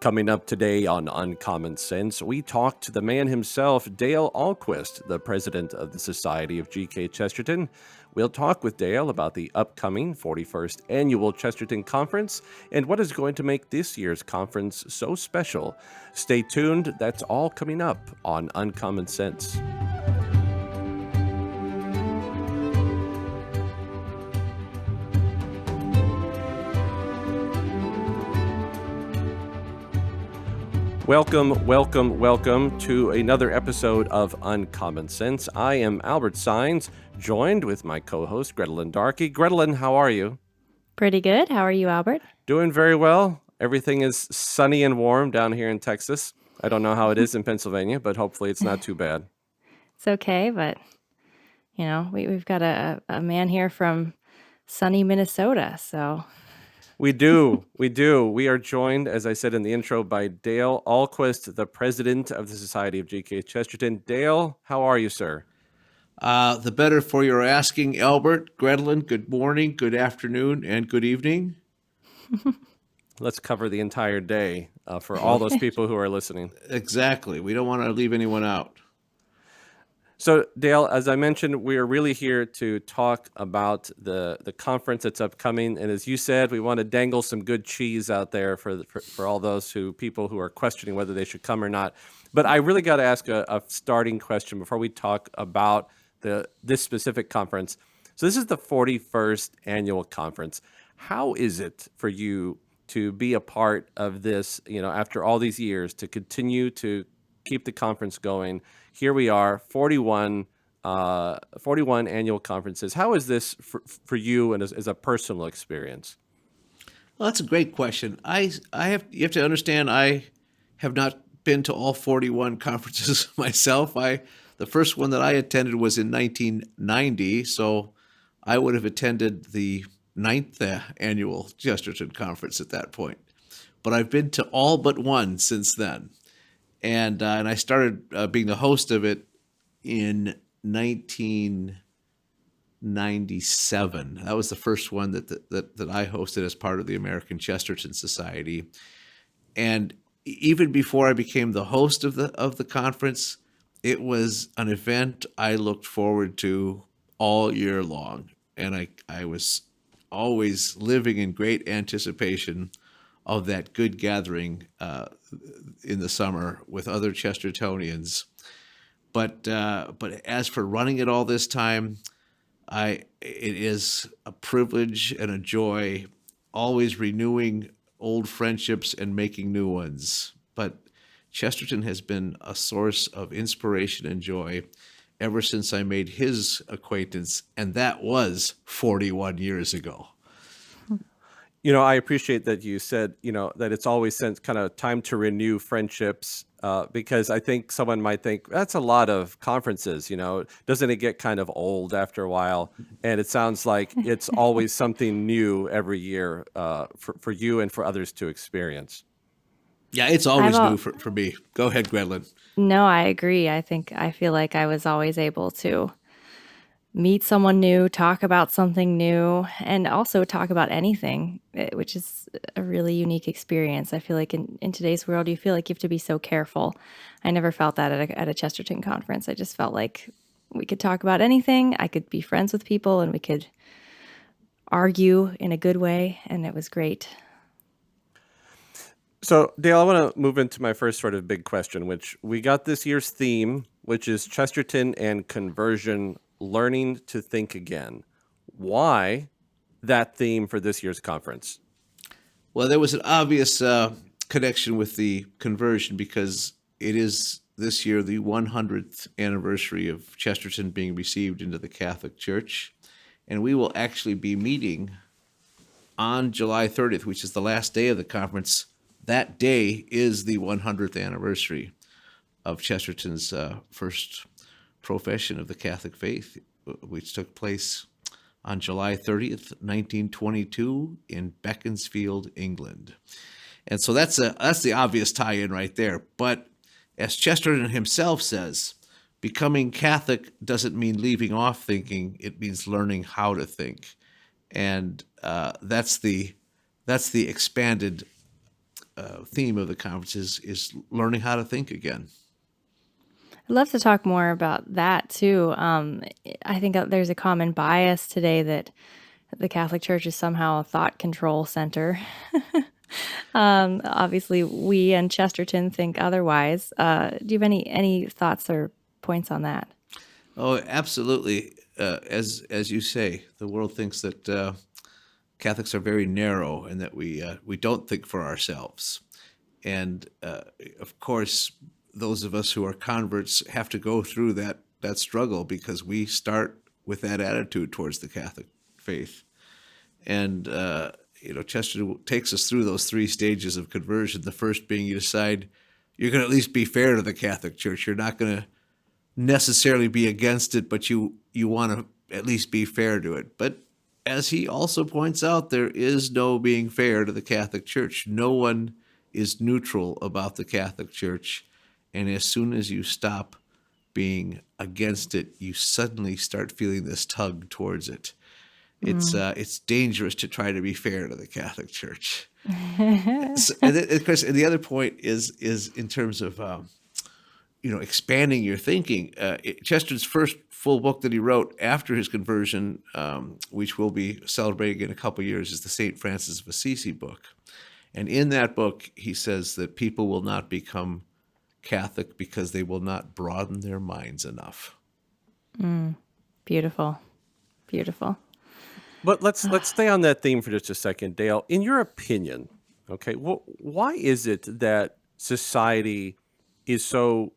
Coming up today on Uncommon Sense, we talk to the man himself, Dale Ahlquist, the president of the Society of G.K. Chesterton. We'll talk with Dale about the upcoming 41st Annual Chesterton Conference and what is going to make this year's conference so special. Stay tuned. That's all coming up on Uncommon Sense. Welcome to another episode of Uncommon Sense. I am Albert Sines, joined with my co-host, Gretelyn Darkey. Gretelyn, how are you? Pretty good. How are you, Albert? Doing very well. Everything is sunny and warm down here in Texas. I don't know how it is in Pennsylvania, but hopefully it's not too bad. It's okay, but, you know, we've got a man here from sunny Minnesota, so... We do. We are joined, as I said in the intro, by Dale Ahlquist, the president of the Society of G.K. Chesterton. Dale, how are you, sir? The better for your asking, Albert. Gretelyn, good morning, good afternoon, and good evening. Let's cover the entire day for all those people who are listening. Exactly. We don't want to leave anyone out. So, Dale, as I mentioned, we are really here to talk about the conference that's upcoming. And as you said, we want to dangle some good cheese out there for all those people who are questioning whether they should come or not. But I really got to ask a starting question before we talk about this specific conference. So this is the 41st annual conference. How is it for you to be a part of this, after all these years, to continue to keep the conference going? Here we are, 41 annual conferences. How is this for you and as a personal experience? Well, that's a great question. You have to understand, I have not been to all 41 conferences myself. The first one that I attended was in 1990, so I would have attended the 9th annual Chesterton Conference at that point. But I've been to all but one since then. And I started being the host of it in 1997. That was the first one that I hosted as part of the American Chesterton Society. And even before I became the host of the conference, it was an event I looked forward to all year long. And I was always living in great anticipation of that good gathering in the summer with other Chestertonians. But as for running it all this time, it is a privilege and a joy, always renewing old friendships and making new ones. But Chesterton has been a source of inspiration and joy ever since I made his acquaintance, and that was 41 years ago. I appreciate that you said, that it's always kind of time to renew friendships, because I think someone might think that's a lot of conferences, doesn't it get kind of old after a while? And it sounds like it's always something new every year for you and for others to experience. Yeah, it's always new for me. Go ahead, Gretelyn. No, I agree. I feel like I was always able to meet someone new, talk about something new, and also talk about anything, which is a really unique experience. I feel like in today's world, you feel like you have to be so careful. I never felt that at a Chesterton conference. I just felt like we could talk about anything. I could be friends with people, and we could argue in a good way, and it was great. So, Dale, I want to move into my first sort of big question, which we got this year's theme, which is Chesterton and Conversion, Learning to Think Again. Why that theme for this year's conference? Well, there was an obvious connection with the conversion because it is this year the 100th anniversary of Chesterton being received into the Catholic Church. And we will actually be meeting on July 30th, which is the last day of the conference. That day is the 100th anniversary of Chesterton's first profession of the Catholic faith, which took place on July 30th, 1922 in Beaconsfield, England. And so that's the obvious tie-in right there. But as Chesterton himself says, becoming Catholic doesn't mean leaving off thinking, it means learning how to think. And that's the expanded theme of the conference is learning how to think again. I'd love to talk more about that too. I think there's a common bias today that the Catholic Church is somehow a thought control center. Obviously, we and Chesterton think otherwise. Do you have any thoughts or points on that? Oh, absolutely. As you say, the world thinks that Catholics are very narrow and that we don't think for ourselves. And of course, those of us who are converts have to go through that struggle because we start with that attitude towards the Catholic faith. And Chesterton takes us through those 3 stages of conversion. The first being you decide you're going to at least be fair to the Catholic Church. You're not going to necessarily be against it, but you want to at least be fair to it. But as he also points out, there is no being fair to the Catholic Church. No one is neutral about the Catholic Church. And as soon as you stop being against it, you suddenly start feeling this tug towards it. It's dangerous to try to be fair to the Catholic Church. So, and then, of course, and the other point is in terms of expanding your thinking. Chesterton's first full book that he wrote after his conversion, which we'll be celebrating in a couple of years, is the St. Francis of Assisi book. And in that book, he says that people will not become Catholic because they will not broaden their minds enough. Beautiful. But let's stay on that theme for just a second, Dale. In your opinion, okay, why is it that society is so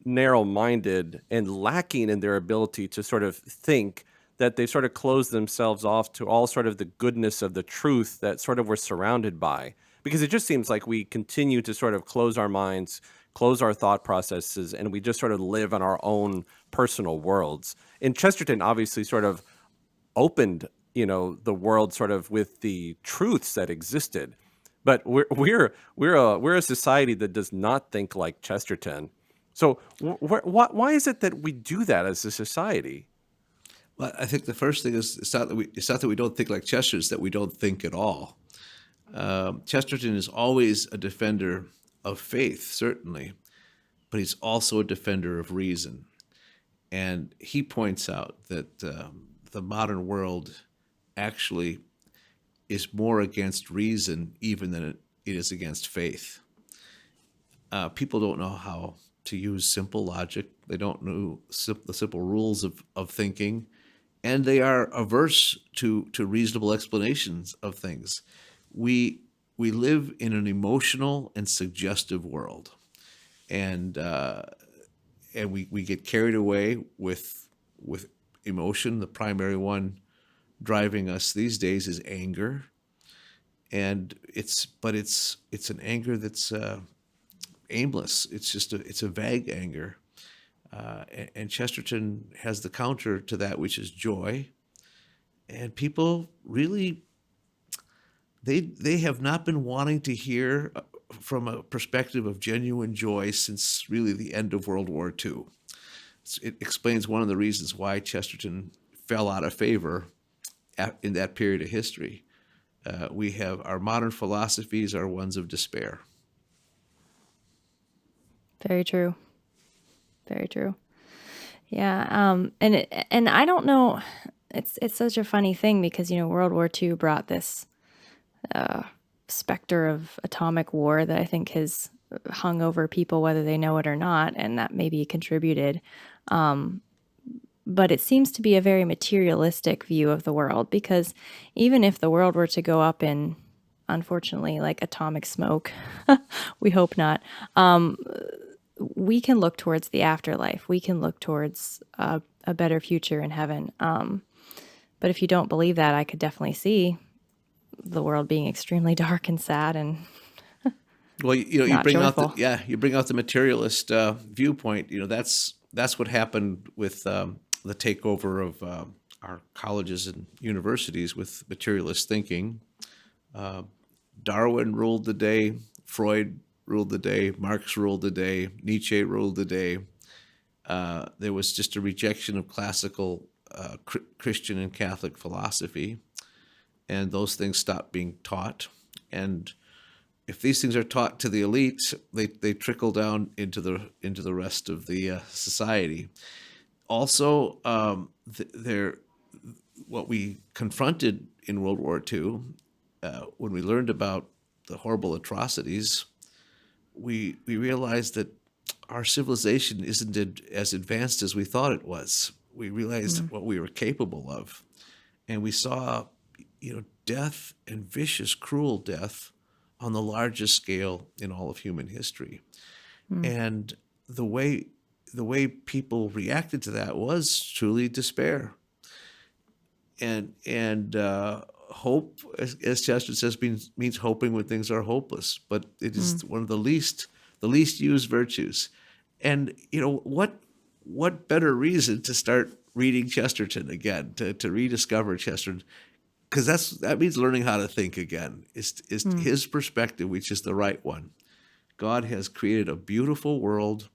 narrow-minded and lacking in their ability to sort of think, that they sort of close themselves off to all sort of the goodness of the truth that sort of we're surrounded by? Because it just seems like we continue to sort of close our minds, close our thought processes, and we just sort of live in our own personal worlds. And Chesterton obviously sort of opened, the world sort of with the truths that existed. But we're a society that does not think like Chesterton. So why is it that we do that as a society? Well, I think the first thing is it's not that we don't think like Chesterton, it's that we don't think at all. Chesterton is always a defender of faith, certainly, but he's also a defender of reason. And he points out that the modern world actually is more against reason even than it is against faith. People don't know how to use simple logic. They don't know the simple rules of thinking, and they are averse to reasonable explanations of things. We live in an emotional and suggestive world, and we get carried away with emotion. The primary one driving us these days is anger, and it's an anger that's aimless. It's a vague anger, and Chesterton has the counter to that, which is joy. And people really they have not been wanting to hear from a perspective of genuine joy since really the end of World War II. It explains one of the reasons why Chesterton fell out of favor in that period of history. We have our modern philosophies are ones of despair. Very true. Yeah. And I don't know. It's such a funny thing because World War II brought this specter of atomic war that I think has hung over people whether they know it or not, and that maybe contributed. But it seems to be a very materialistic view of the world, because even if the world were to go up in, unfortunately, like atomic smoke, we hope not, we can look towards the afterlife. We can look towards a better future in heaven. But if you don't believe that, I could definitely see the world being extremely dark and sad and well, you not bring joyful. out you bring out the materialist viewpoint. That's what happened with the takeover of our colleges and universities with materialist thinking. Darwin ruled the day, Freud ruled the day, Marx ruled the day, Nietzsche ruled the day. There was just a rejection of classical Christian and Catholic philosophy, and those things stopped being taught. And if these things are taught to the elite, they trickle down into the rest of the society. Also, what we confronted in World War II, when we learned about the horrible atrocities, we realized that our civilization isn't as advanced as we thought it was. We realized what we were capable of, and we saw, death, and vicious, cruel death on the largest scale in all of human history. And the way people reacted to that was truly despair. And hope, as Chesterton says, means hoping when things are hopeless. But it is one of the least used virtues. And what better reason to start reading Chesterton again, to rediscover Chesterton, because that means learning how to think again. Is his perspective, which is the right one. God has created a beautiful world.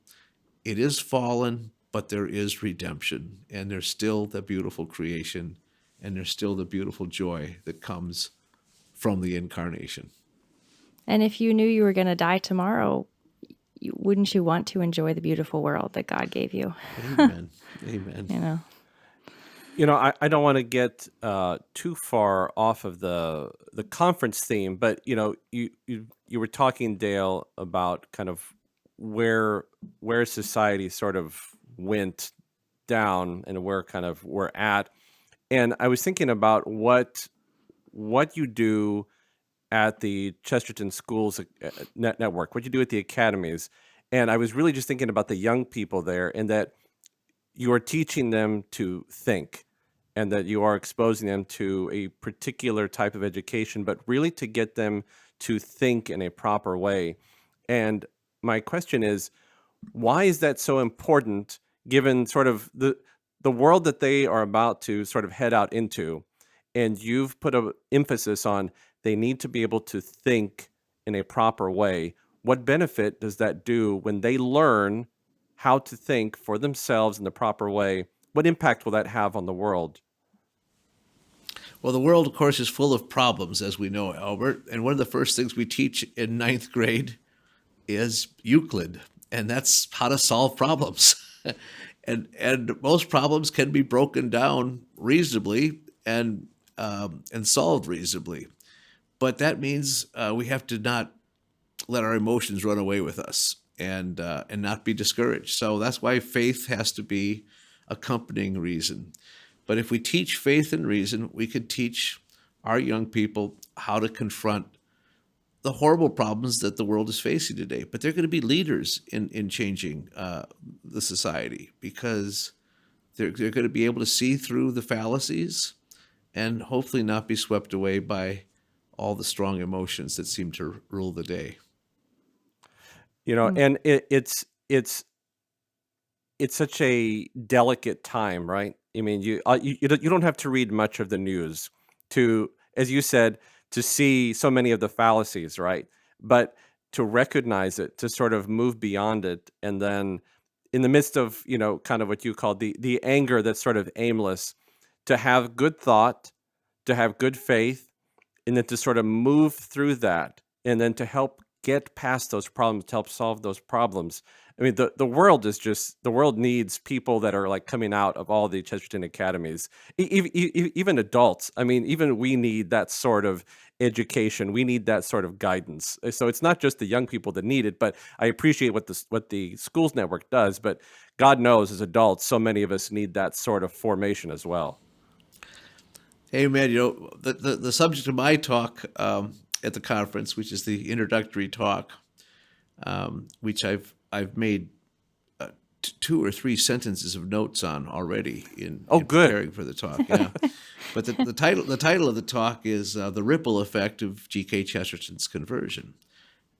It is fallen, but there is redemption, and there's still the beautiful creation, and there's still the beautiful joy that comes from the incarnation. And if you knew you were going to die tomorrow, wouldn't you want to enjoy the beautiful world that God gave you? Amen. Amen. I don't want to get too far off of the conference theme, but you were talking, Dale, about kind of where society sort of went down and where kind of we're at, and I was thinking about what you do at the Chesterton Schools Network, what you do at the academies, and I was really just thinking about the young people there, and that you are teaching them to think, and that you are exposing them to a particular type of education, but really to get them to think in a proper way. And my question is, why is that so important, given sort of the world that they are about to sort of head out into? And you've put an emphasis on they need to be able to think in a proper way. What benefit does that do when they learn how to think for themselves in the proper way? What impact will that have on the world? Well, the world, of course, is full of problems, as we know, Albert. And one of the first things we teach in 9th grade is Euclid, and that's how to solve problems. and most problems can be broken down reasonably and solved reasonably. But that means we have to not let our emotions run away with us and not be discouraged. So that's why faith has to be accompanying reason. But if we teach faith and reason, we could teach our young people how to confront the horrible problems that the world is facing today. But they're going to be leaders in changing the society, because they're going to be able to see through the fallacies and hopefully not be swept away by all the strong emotions that seem to rule the day. And it's such a delicate time, right? I mean, you don't have to read much of the news to, as you said, to see so many of the fallacies, right? But to recognize it, to sort of move beyond it, and then in the midst of, kind of what you call the anger that's sort of aimless, to have good thought, to have good faith, and then to sort of move through that, and then to help get past those problems, to help solve those problems. I mean, the world needs people that are like coming out of all the Chesterton academies, even adults. I mean, even we need that sort of education. We need that sort of guidance. So it's not just the young people that need it, but I appreciate what the schools network does. But God knows, as adults, so many of us need that sort of formation as well. Amen. The subject of my talk at the conference, which is the introductory talk, which I've made 2 or 3 sentences of notes on already in preparing for the talk. Yeah, but the title of the talk is "The Ripple Effect of G.K. Chesterton's Conversion,"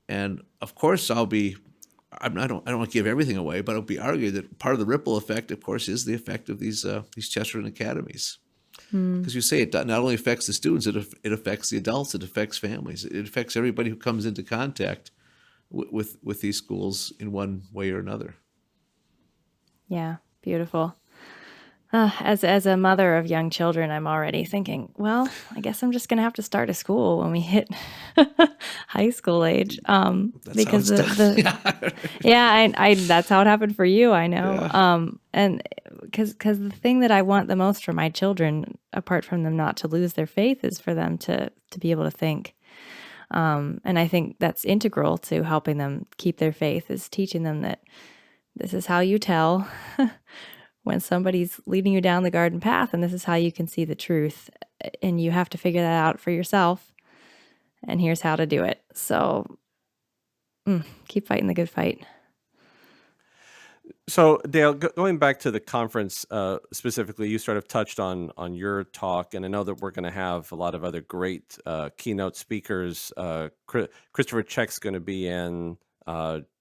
and of course I don't want to give everything away, but it'll be argued that part of the ripple effect, of course, is the effect of these Chesterton academies. Because you say it not only affects the students, it affects the adults, it affects families, it affects everybody who comes into contact with these schools in one way or another. Yeah, beautiful. As a mother of young children, I'm already thinking, well, I guess I'm just going to have to start a school when we hit high school age. That's how Because it's done. Yeah. yeah, I that's how it happened for you, I know. Yeah. And because the thing that I want the most for my children, apart from them not to lose their faith, is for them to be able to think. And I think that's integral to helping them keep their faith, is teaching them that this is how you tell when somebody's leading you down the garden path, and this is how you can see the truth, and you have to figure that out for yourself, and here's how to do it. So keep fighting the good fight. So, Dale, going back to the conference specifically, you sort of touched on your talk, and I know that we're going to have a lot of other great keynote speakers. Christopher Check's going to be in,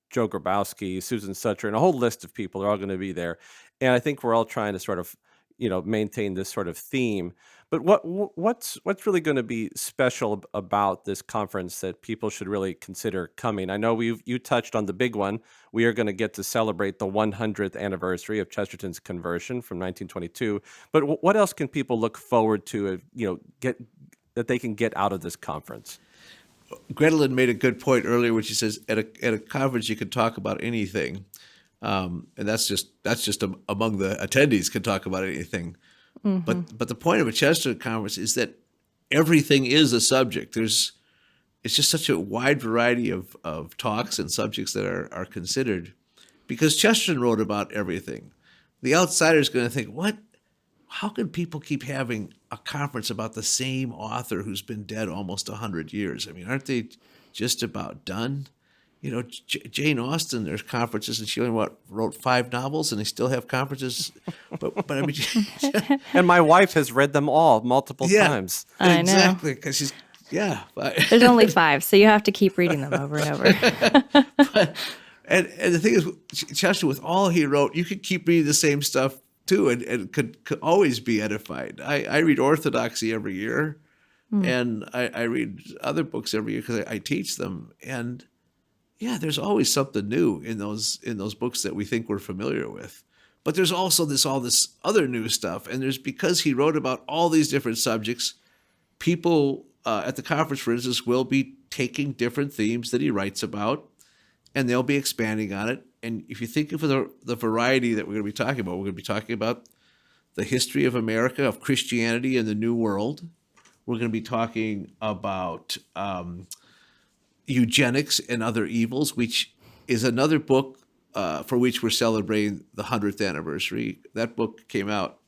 Joe Grabowski, Susan Sutcher, and a whole list of people are all going to be there. And I think we're all trying to sort of, maintain this sort of theme. But what's really going to be special about this conference that people should really consider coming? I know you touched on the big one. We are going to get to celebrate the 100th anniversary of Chesterton's conversion from 1922. But what else can people look forward to? Get that they can get out of this conference. Gretelyn made a good point earlier, which she says at a conference you can talk about anything, and that's just among the attendees can talk about anything. But the point of a Chesterton conference is that everything is a subject. It's just such a wide variety of talks and subjects that are considered, because Chesterton wrote about everything. The outsider is going to think, what? How can people keep having a conference about the same author who's been dead almost 100 years? I mean, aren't they just about done? Jane Austen, there's conferences, and she only wrote 5 novels, and they still have conferences. But I mean, And my wife has read them all multiple times. I know. Exactly, because she's There's only 5, so you have to keep reading them over and over. And the thing is, Chesterton, with all he wrote, you could keep reading the same stuff too, and could always be edified. I read Orthodoxy every year, and I read other books every year because I teach them. And yeah, there's always something new in those books that we think we're familiar with. But there's also all this other new stuff, and because he wrote about all these different subjects, people at the conference, for instance, will be taking different themes that he writes about, and they'll be expanding on it. And if you think of the variety that we're going to be talking about, we're going to be talking about the history of America, of Christianity and the New World. We're going to be talking about eugenics and other evils, which is another book for which we're celebrating the 100th anniversary. That book came out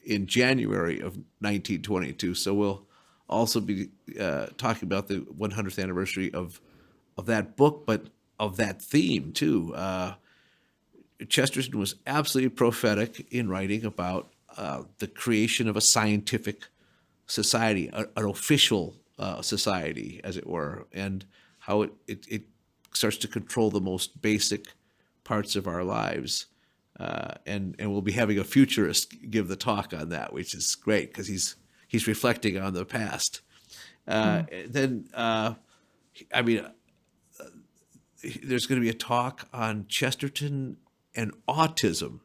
in January of 1922. So we'll also be talking about the 100th anniversary of that book, but of that theme too. Chesterton was absolutely prophetic in writing about the creation of a scientific society, an official society, as it were, and how it starts to control the most basic parts of our lives. And we'll be having a futurist give the talk on that, which is great because he's reflecting on the past. Then, there's going to be a talk on Chesterton and autism.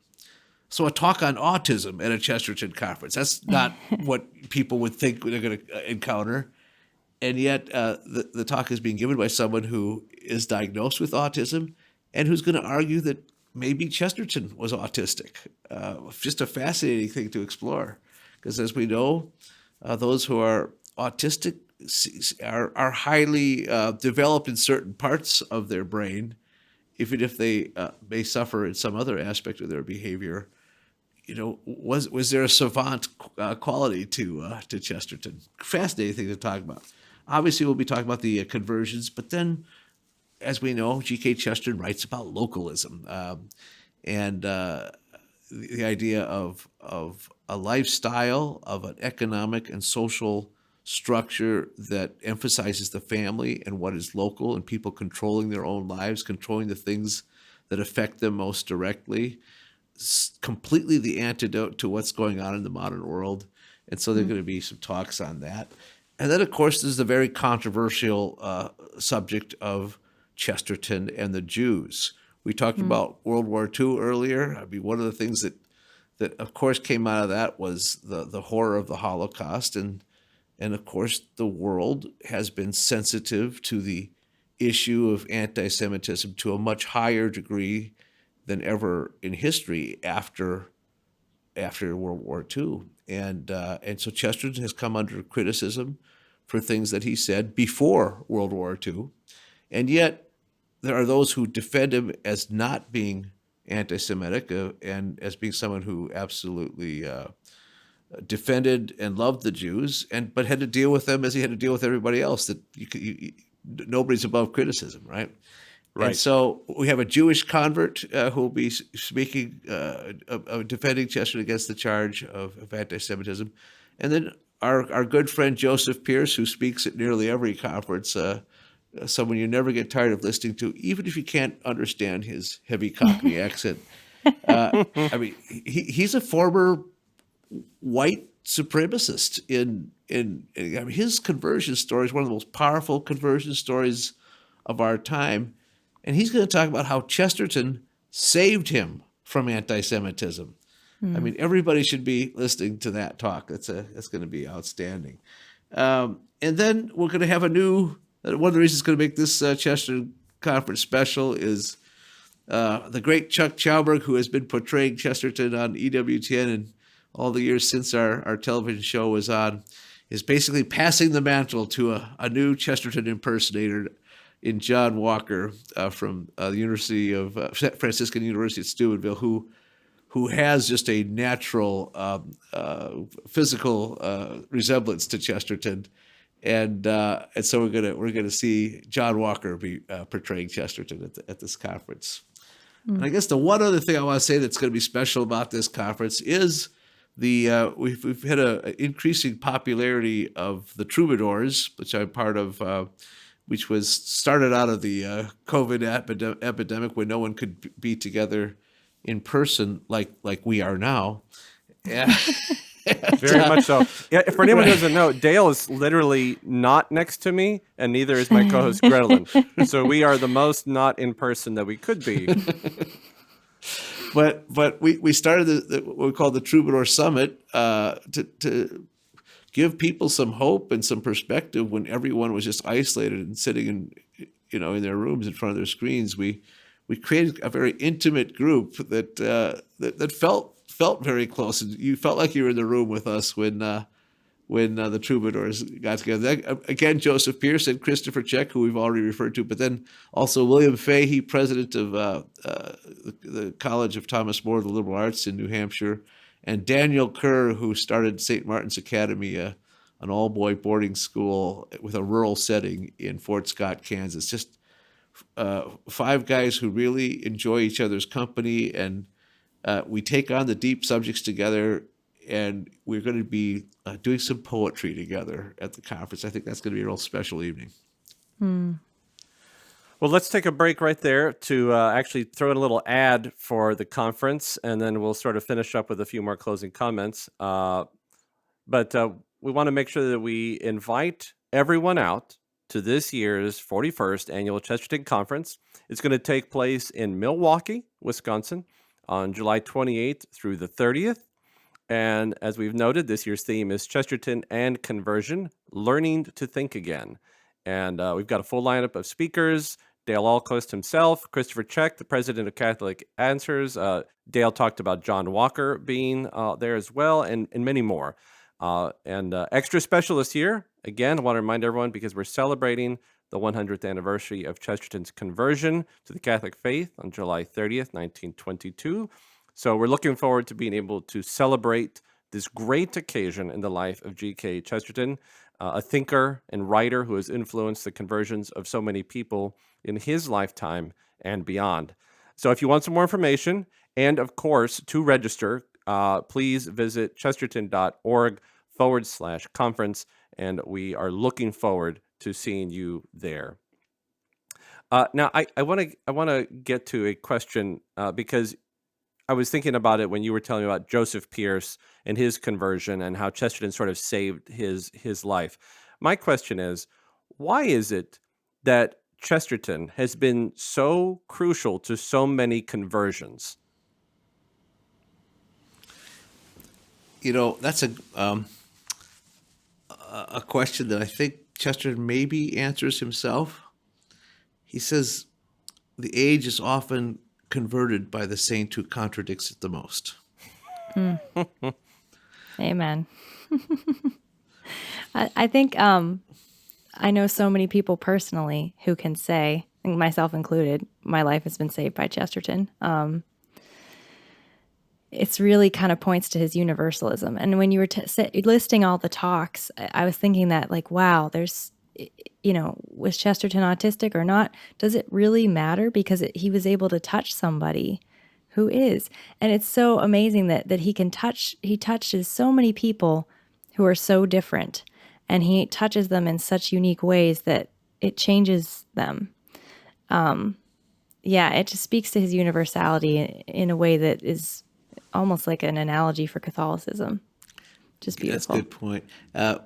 So a talk on autism at a Chesterton conference. That's not what people would think they're going to encounter. And yet the talk is being given by someone who is diagnosed with autism and who's going to argue that maybe Chesterton was autistic. Just a fascinating thing to explore. Because as we know, those who are autistic are highly developed in certain parts of their brain, even if they may suffer in some other aspect of their behavior. Was there a savant quality to Chesterton? Fascinating thing to talk about. Obviously, we'll be talking about the conversions, but then, as we know, G.K. Chesterton writes about localism and the idea of a lifestyle, of an economic and social structure that emphasizes the family and what is local, and people controlling their own lives, controlling the things that affect them most directly. Completely the antidote to what's going on in the modern world. And so there are going to be some talks on that. And then, of course, there's the very controversial subject of Chesterton and the Jews. We talked about World War II earlier. I mean, one of the things that that of course came out of that was the horror of the Holocaust, and of course the world has been sensitive to the issue of anti-Semitism to a much higher degree than ever in history after World War II. And so Chesterton has come under criticism for things that he said before World War II. And yet there are those who defend him as not being anti-Semitic and as being someone who absolutely defended and loved the Jews, but had to deal with them as he had to deal with everybody else. That nobody's above criticism, right? Right. And so we have a Jewish convert who will be speaking, defending Chesterton against the charge of anti-Semitism. And then our good friend Joseph Pierce, who speaks at nearly every conference, someone you never get tired of listening to, even if you can't understand his heavy Cockney accent. I mean, he's a former white supremacist I mean, his conversion story is one of the most powerful conversion stories of our time. And he's going to talk about how Chesterton saved him from anti-Semitism. I mean, everybody should be listening to that talk. That's going to be outstanding. And then we're going to have one of the reasons it's going to make this Chesterton Conference special is the great Chuck Chauberg, who has been portraying Chesterton on EWTN and all the years since our television show was on, is basically passing the mantle to a new Chesterton impersonator in John Walker from the University of Franciscan University at Steubenville, who has just a natural physical resemblance to Chesterton, and so we're gonna see John Walker be portraying Chesterton at this conference. And I guess the one other thing I want to say that's going to be special about this conference is we've had an increasing popularity of the Troubadours, which I'm part of, which was started out of the COVID epidemic when no one could be together in person like we are now. Yeah. Very much so. Yeah, for anyone who doesn't know, Dale is literally not next to me, and neither is my co-host Gretelin. So we are the most not in person that we could be. But we started what we call the Troubadour Summit to give people some hope and some perspective when everyone was just isolated and sitting in their rooms in front of their screens. We created a very intimate group that felt very close. You felt like you were in the room with us when the Troubadours got together. Again, Joseph Pierce and Christopher Check, who we've already referred to, but then also William Fahey, president of the College of Thomas More, the Liberal Arts in New Hampshire, and Daniel Kerr, who started St. Martin's Academy, an all-boy boarding school with a rural setting in Fort Scott, Kansas. Just 5 guys who really enjoy each other's company, and we take on the deep subjects together, and we're going to be doing some poetry together at the conference. I think that's going to be a real special evening. Well, let's take a break right there to actually throw in a little ad for the conference, and then we'll sort of finish up with a few more closing comments. But we want to make sure that we invite everyone out to this year's 41st Annual Chesterton Conference. It's going to take place in Milwaukee, Wisconsin, on July 28th through the 30th. And as we've noted, this year's theme is Chesterton and Conversion, Learning to Think Again. And we've got a full lineup of speakers: Dale Ahlquist himself, Christopher Check, the president of Catholic Answers. Dale talked about John Walker being there as well, and many more. And extra special this year, again, I want to remind everyone, because we're celebrating the 100th anniversary of Chesterton's conversion to the Catholic faith on July 30th, 1922. So we're looking forward to being able to celebrate this great occasion in the life of G.K. Chesterton, a thinker and writer who has influenced the conversions of so many people in his lifetime and beyond. So if you want some more information, and of course, to register, please visit chesterton.org/conference, and we are looking forward to seeing you there. Now, I want to get to a question because I was thinking about it when you were telling me about Joseph Pierce and his conversion and how Chesterton sort of saved his life. My question is, why is it that Chesterton has been so crucial to so many conversions? That's a question that I think Chesterton maybe answers himself. He says the age is often converted by the saint who contradicts it the most. Amen. I think I know so many people personally who can say, and myself included, my life has been saved by Chesterton. It's really kind of points to his universalism. And when you were listing all the talks, I was thinking that, like, wow, there's, was Chesterton autistic or not? Does it really matter? Because he was able to touch somebody who is. And it's so amazing that he touches so many people who are so different. And he touches them in such unique ways that it changes them. It just speaks to his universality in a way that is almost like an analogy for Catholicism. Just beautiful. That's a good point.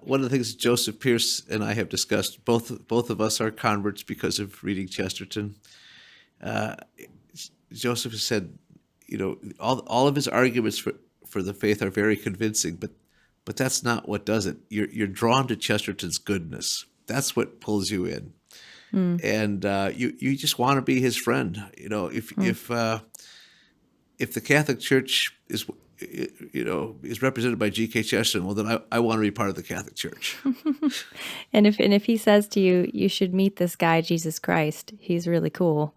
One of the things Joseph Pierce and I have discussed, both of us are converts because of reading Chesterton. Joseph has said, all of his arguments for the faith are very convincing, but that's not what does it. You're drawn to Chesterton's goodness. That's what pulls you in, and you just want to be his friend. If the Catholic Church is represented by G.K. Chesterton, well, then I want to be part of the Catholic Church. And if he says to you, you should meet this guy, Jesus Christ, he's really cool,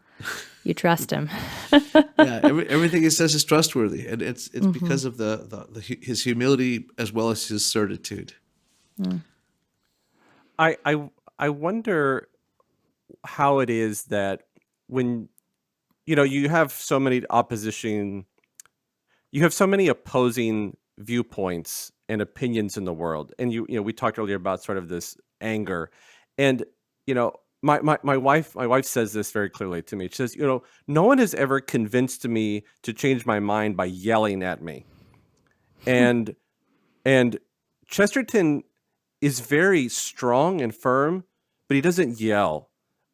you trust him. Yeah, everything he says is trustworthy, and it's because of his humility as well as his certitude. I wonder how it is that when you have so many opposing viewpoints and opinions in the world, and we talked earlier about sort of this anger, and my wife says this very clearly to me. She says, no one has ever convinced me to change my mind by yelling at me, and Chesterton is very strong and firm, but he doesn't yell,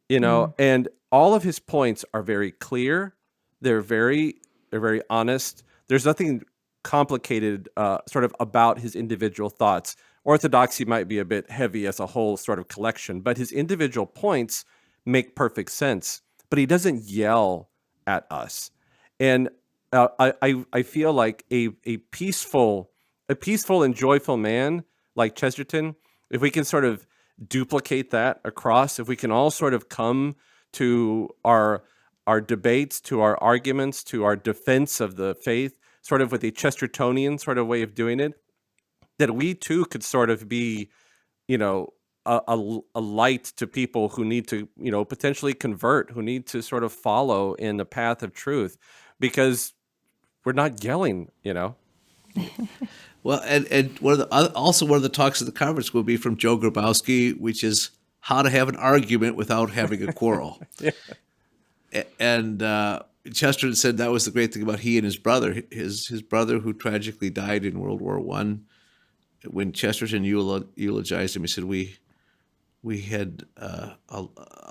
and all of his points are very clear. They're very honest. There's nothing complicated sort of about his individual thoughts. Orthodoxy might be a bit heavy as a whole sort of collection, but his individual points make perfect sense. But he doesn't yell at us. And I feel like a peaceful and joyful man like Chesterton, if we can sort of duplicate that across, if we can all sort of come to our debates, to our arguments, to our defense of the faith, sort of with a Chestertonian sort of way of doing it, that we too could sort of be, a light to people who need to, potentially convert, who need to sort of follow in the path of truth, because we're not yelling, Well, and one of the talks of the conference will be from Joe Grabowski, which is how to have an argument without having a quarrel. Yeah. And Chesterton said that was the great thing about he and his brother. His brother, who tragically died in World War I, when Chesterton eulogized him, he said, we had a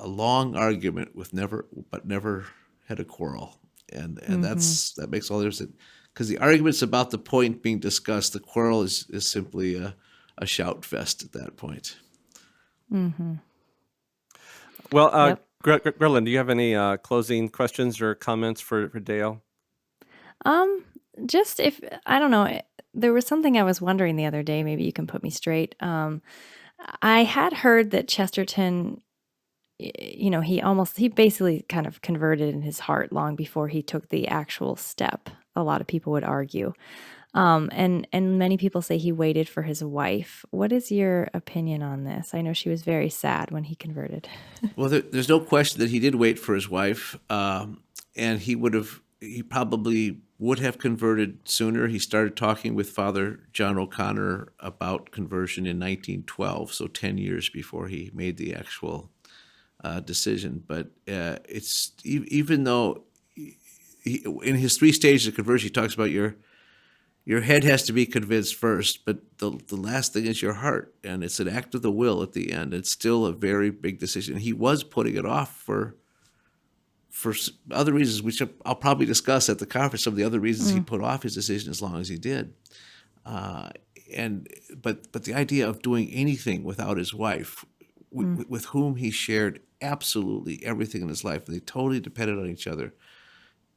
long argument but never had a quarrel, and that makes all the difference. Because the argument's about the point being discussed. The quarrel is simply a shout fest at that point. Mm-hmm. Well, Yep. Gretlen, do you have any closing questions or comments for Dale? Just if, I don't know, there was something I was wondering the other day, maybe you can put me straight. I had heard that Chesterton, he basically kind of converted in his heart long before he took the actual step. A lot of people would argue. And many people say he waited for his wife. What is your opinion on this? I know she was very sad when he converted. Well, there's no question that he did wait for his wife, and he probably would have converted sooner. He started talking with Father John O'Connor about conversion in 1912, so 10 years before he made the actual decision. But it's even though in his 3 stages of conversion, he talks about your head has to be convinced first, but the last thing is your heart, and it's an act of the will at the end. It's still a very big decision. He was putting it off for other reasons, which I'll probably discuss at the conference, some of the other reasons he put off his decision as long as he did. But the idea of doing anything without his wife, with whom he shared absolutely everything in his life, and they totally depended on each other,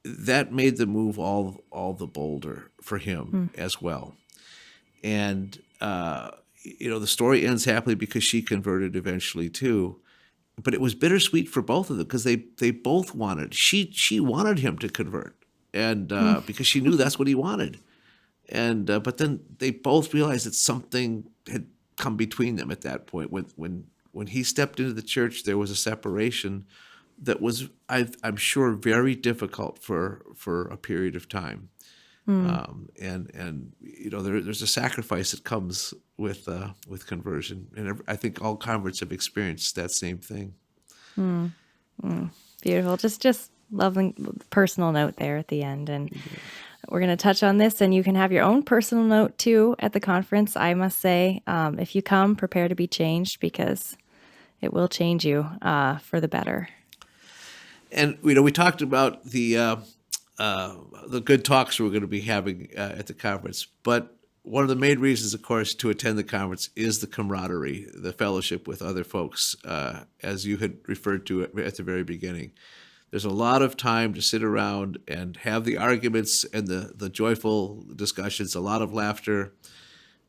that made the move all the bolder for him as well. And the story ends happily because she converted eventually too. But it was bittersweet for both of them because they both wanted. She wanted him to convert, and because she knew that's what he wanted. And but then they both realized that something had come between them at that point. When he stepped into the church, there was a separation that was, I'm sure, very difficult for a period of time. There's a sacrifice that comes with conversion, and I think all converts have experienced that same thing. Beautiful. Just loving personal note there at the end, and we're going to touch on this, and you can have your own personal note too at the conference. I must say, if you come, prepare to be changed, because it will change you for the better. And we talked about the good talks we're going to be having at the conference, but one of the main reasons, of course, to attend the conference is the camaraderie, the fellowship with other folks, as you had referred to at the very beginning. There's a lot of time to sit around and have the arguments and the joyful discussions, a lot of laughter.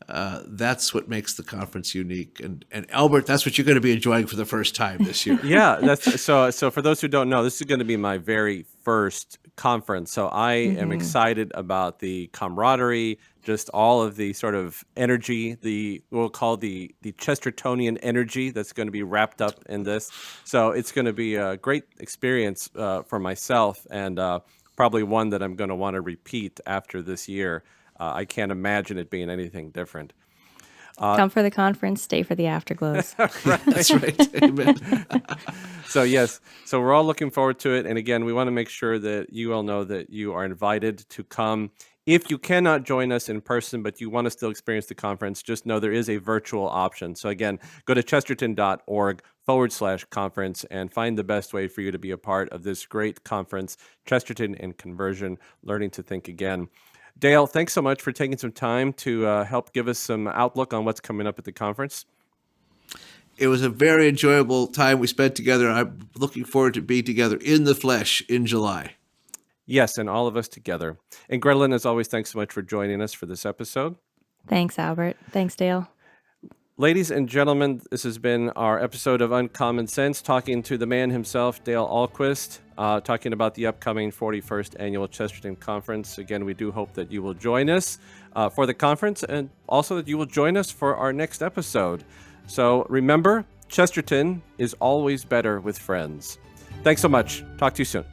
That's what makes the conference unique. And Albert, that's what you're going to be enjoying for the first time this year. Yeah, that's so for those who don't know, this is going to be my very first conference. So I am excited about the camaraderie, just all of the sort of energy, we'll call the Chestertonian energy that's going to be wrapped up in this. So it's going to be a great experience for myself, and probably one that I'm going to want to repeat after this year. I can't imagine it being anything different. Come for the conference, stay for the afterglows. Right. That's right. Amen. So yes, so we're all looking forward to it. And again, we want to make sure that you all know that you are invited to come. If you cannot join us in person, but you want to still experience the conference, just know there is a virtual option. So again, go to chesterton.org/conference and find the best way for you to be a part of this great conference, Chesterton and Conversion, Learning to Think Again. Dale, thanks so much for taking some time to help give us some outlook on what's coming up at the conference. It was a very enjoyable time we spent together. I'm looking forward to being together in the flesh in July. Yes, and all of us together. And Gretelyn, as always, thanks so much for joining us for this episode. Thanks, Albert. Thanks, Dale. Ladies and gentlemen, this has been our episode of Uncommon Sense, talking to the man himself, Dale Ahlquist, talking about the upcoming 41st Annual Chesterton Conference. Again, we do hope that you will join us for the conference, and also that you will join us for our next episode. So remember, Chesterton is always better with friends. Thanks so much. Talk to you soon.